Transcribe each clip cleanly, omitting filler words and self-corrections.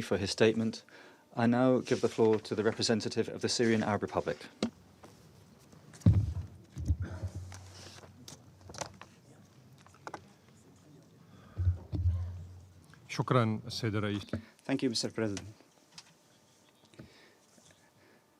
for his statement. I now give the floor to the representative of the Syrian Arab Republic. Thank you, Mr. President.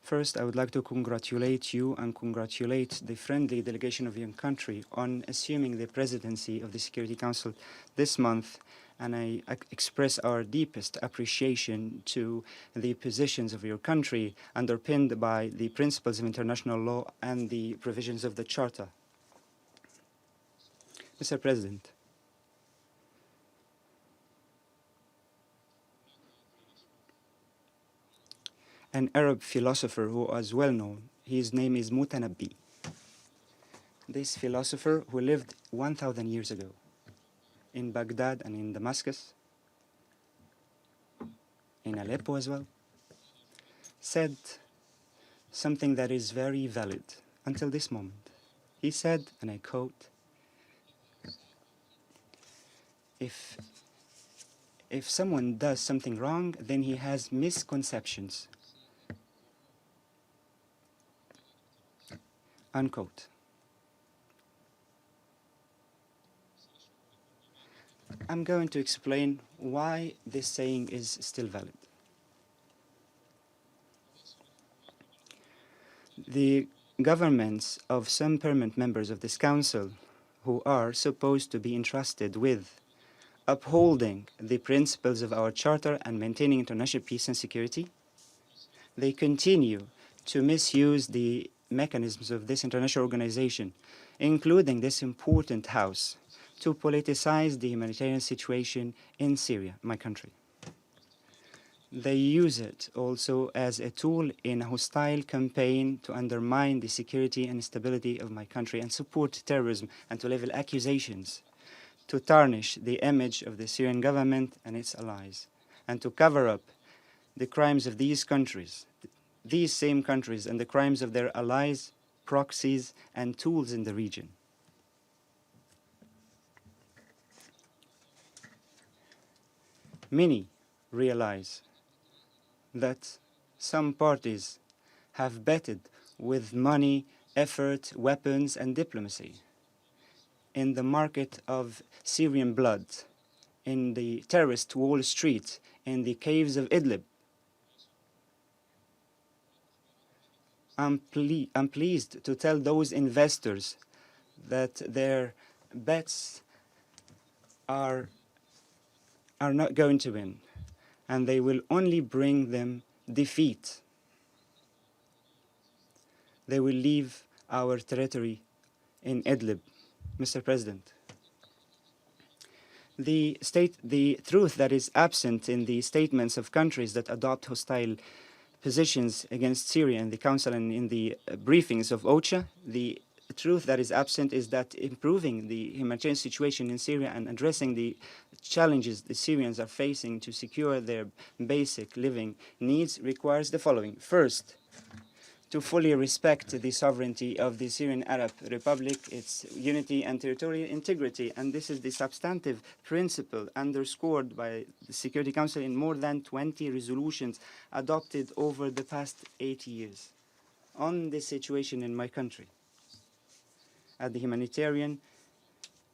First, I would like to congratulate you and congratulate the friendly delegation of your country on assuming the presidency of the Security Council this month, and I express our deepest appreciation to the positions of your country underpinned by the principles of international law and the provisions of the Charter. Mr. President, an Arab philosopher who was well known. His name is Mutanabbi. This philosopher who lived 1,000 years ago in Baghdad and in Damascus, in Aleppo as well, said something that is very valid until this moment. He said, and I quote, if someone does something wrong, then he has misconceptions. Unquote. I'm going to explain why this saying is still valid. The governments of some permanent members of this council, who are supposed to be entrusted with upholding the principles of our charter and maintaining international peace and security, they continue to misuse the mechanisms of this international organization, including this important house, to politicize the humanitarian situation in Syria, my country. They use it also as a tool in a hostile campaign to undermine the security and stability of my country and support terrorism and to level accusations, to tarnish the image of the Syrian government and its allies, and to cover up the crimes of these countries, these same countries, and the crimes of their allies, proxies, and tools in the region. Many realize that some parties have betted with money, effort, weapons, and diplomacy in the market of Syrian blood, in the terrorist Wall Street, in the caves of Idlib. I'm pleased to tell those investors that their bets are not going to win, and they will only bring them defeat. They will leave our territory in Idlib, Mr. President. The truth that is absent in the statements of countries that adopt hostile positions against Syria in the Council and in the briefings of OCHA, the truth that is absent is that improving the humanitarian situation in Syria and addressing the challenges the Syrians are facing to secure their basic living needs requires the following. First, to fully respect the sovereignty of the Syrian Arab Republic, its unity and territorial integrity, and this is the substantive principle underscored by the Security Council in more than 20 resolutions adopted over the past 8 years on the situation in my country at the humanitarian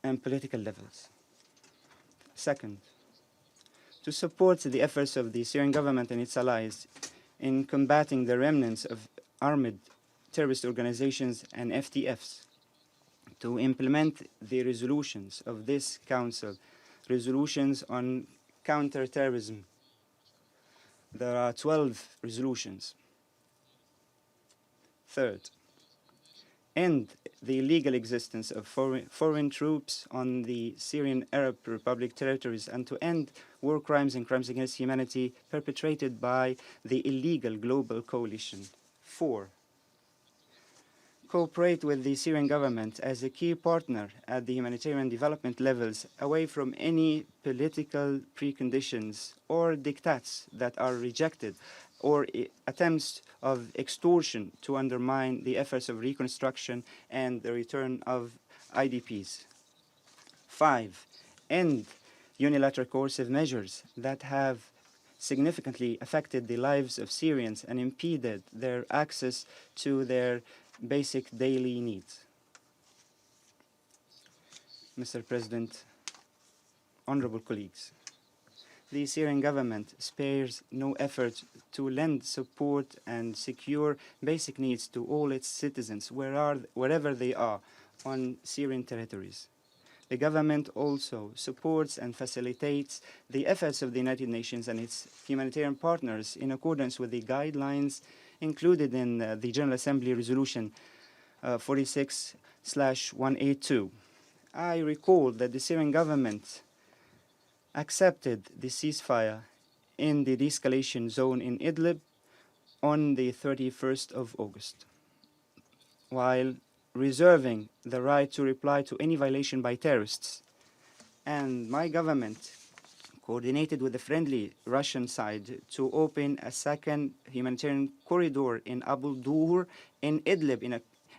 and political levels. Second, to support the efforts of the Syrian government and its allies in combating the remnants of armed terrorist organizations and FTFs, to implement the resolutions of this council, resolutions on counter-terrorism. There are 12 resolutions. Third, end the illegal existence of foreign troops on the Syrian Arab Republic territories and to end war crimes and crimes against humanity perpetrated by the illegal global coalition. 4, cooperate with the Syrian government as a key partner at the humanitarian development levels, away from any political preconditions or diktats that are rejected, or attempts of extortion to undermine the efforts of reconstruction and the return of IDPs. 5, end unilateral coercive measures that have significantly affected the lives of Syrians and impeded their access to their basic daily needs. Mr. President, honorable colleagues, the Syrian government spares no effort to lend support and secure basic needs to all its citizens wherever they are on Syrian territories. The government also supports and facilitates the efforts of the United Nations and its humanitarian partners in accordance with the guidelines included in the General Assembly Resolution 46/182. I recall that the Syrian government accepted the ceasefire in the de-escalation zone in Idlib on the 31st of August, while reserving the right to reply to any violation by terrorists. And my government coordinated with the friendly Russian side to open a second humanitarian corridor in Abu Dur in Idlib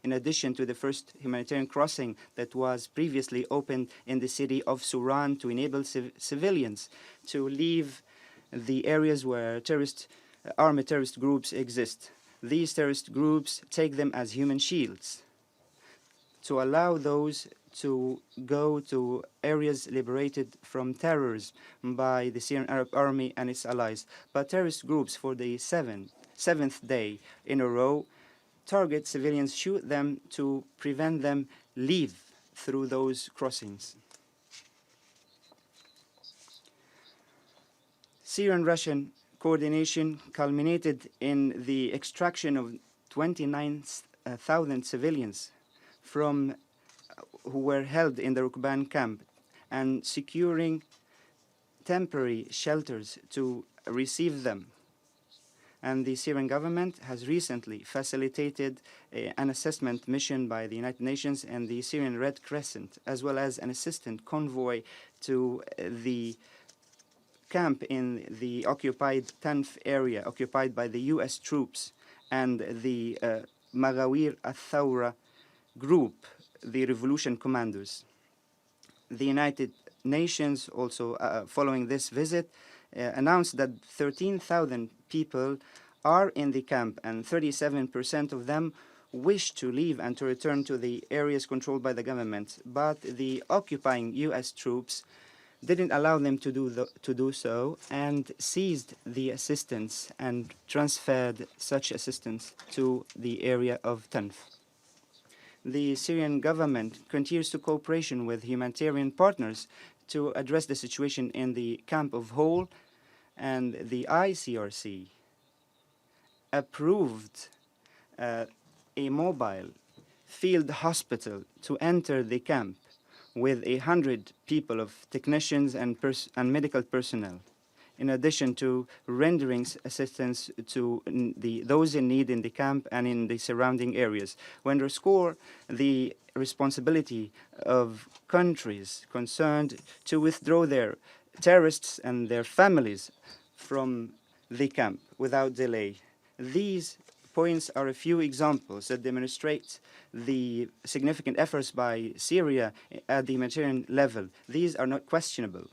in addition to the first humanitarian crossing that was previously opened in the city of Suran to enable civilians to leave the areas where armed terrorist groups exist. These terrorist groups take them as human shields to allow those to go to areas liberated from terrorism by the Syrian Arab Army and its allies. But terrorist groups for the seventh day in a row target civilians, shoot them to prevent them leave through those crossings. Syrian-Russian coordination culminated in the extraction of 29,000 civilians who were held in the Rukban camp and securing temporary shelters to receive them. And the Syrian government has recently facilitated an assessment mission by the United Nations and the Syrian Red Crescent, as well as an assistant convoy to the camp in the occupied Tanf area, occupied by the U.S. troops, and the Maghawir al-Thawra group, the revolution commandos. The United Nations also, following this visit, announced that 13,000 people are in the camp and 37% of them wish to leave and to return to the areas controlled by the government. But the occupying U.S. troops didn't allow them to do so and seized the assistance and transferred such assistance to the area of Tanf. The Syrian government continues to cooperation with humanitarian partners to address the situation in the camp of Hol, and the ICRC approved a mobile field hospital to enter the camp with 100 people of technicians and medical personnel, in addition to rendering assistance to those in need in the camp and in the surrounding areas. We underscore the responsibility of countries concerned to withdraw their terrorists and their families from the camp without delay. These points are a few examples that demonstrate the significant efforts by Syria at the humanitarian level. These are not questionable.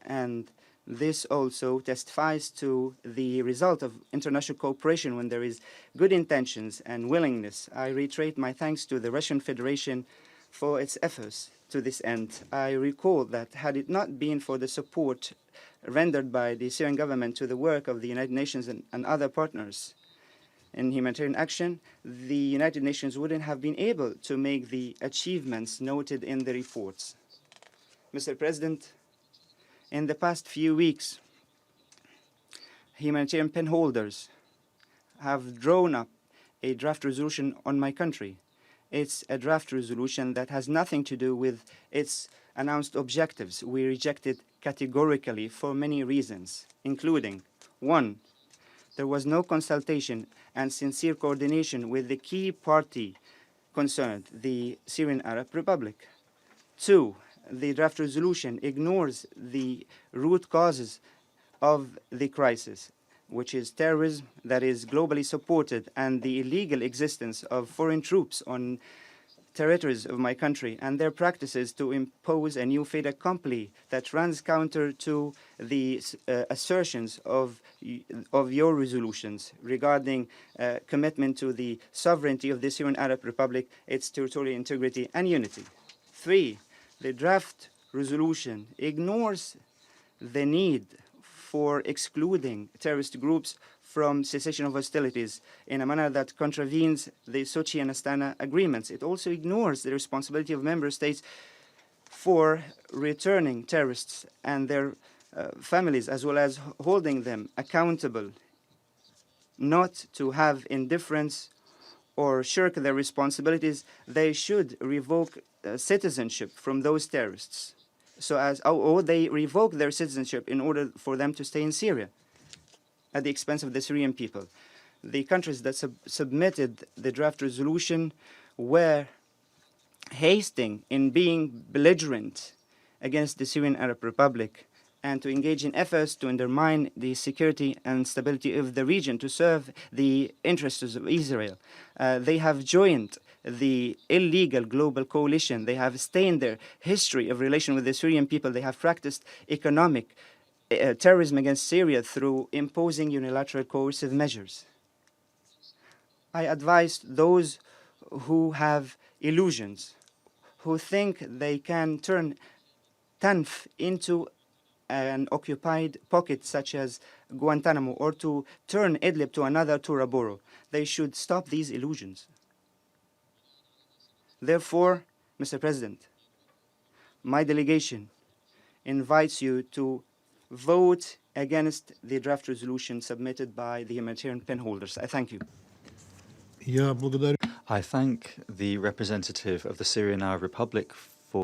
And this also testifies to the result of international cooperation when there is good intentions and willingness. I reiterate my thanks to the Russian Federation for its efforts to this end. I recall that had it not been for the support rendered by the Syrian government to the work of the United Nations and other partners in humanitarian action, the United Nations wouldn't have been able to make the achievements noted in the reports. Mr. President, in the past few weeks, humanitarian penholders have drawn up a draft resolution on my country. It's a draft resolution that has nothing to do with its announced objectives. We reject it categorically for many reasons, including: 1, there was no consultation and sincere coordination with the key party concerned, the Syrian Arab Republic. 2, the draft resolution ignores the root causes of the crisis, which is terrorism that is globally supported and the illegal existence of foreign troops on territories of my country, and their practices to impose a new fait accompli that runs counter to the assertions of your resolutions regarding commitment to the sovereignty of the Syrian Arab Republic, its territorial integrity and unity. 3, the draft resolution ignores the need for excluding terrorist groups from cessation of hostilities in a manner that contravenes the Sochi and Astana agreements. It also ignores the responsibility of member states for returning terrorists and their families, as well as holding them accountable, not to have indifference or shirk their responsibilities. They should revoke citizenship from those terrorists, or they revoke their citizenship in order for them to stay in Syria at the expense of the Syrian people. The countries that submitted the draft resolution were hasting in being belligerent against the Syrian Arab Republic and to engage in efforts to undermine the security and stability of the region to serve the interests of Israel. They have joined the illegal global coalition. They have stained their history of relation with the Syrian people. They have practiced economic terrorism against Syria through imposing unilateral coercive measures. I advise those who have illusions, who think they can turn Tanf into an occupied pocket such as Guantanamo, or to turn Idlib to another Tora Bora. They should stop these illusions. Therefore, Mr. President, my delegation invites you to vote against the draft resolution submitted by the humanitarian penholders. I thank you. I thank the representative of the Syrian Arab Republic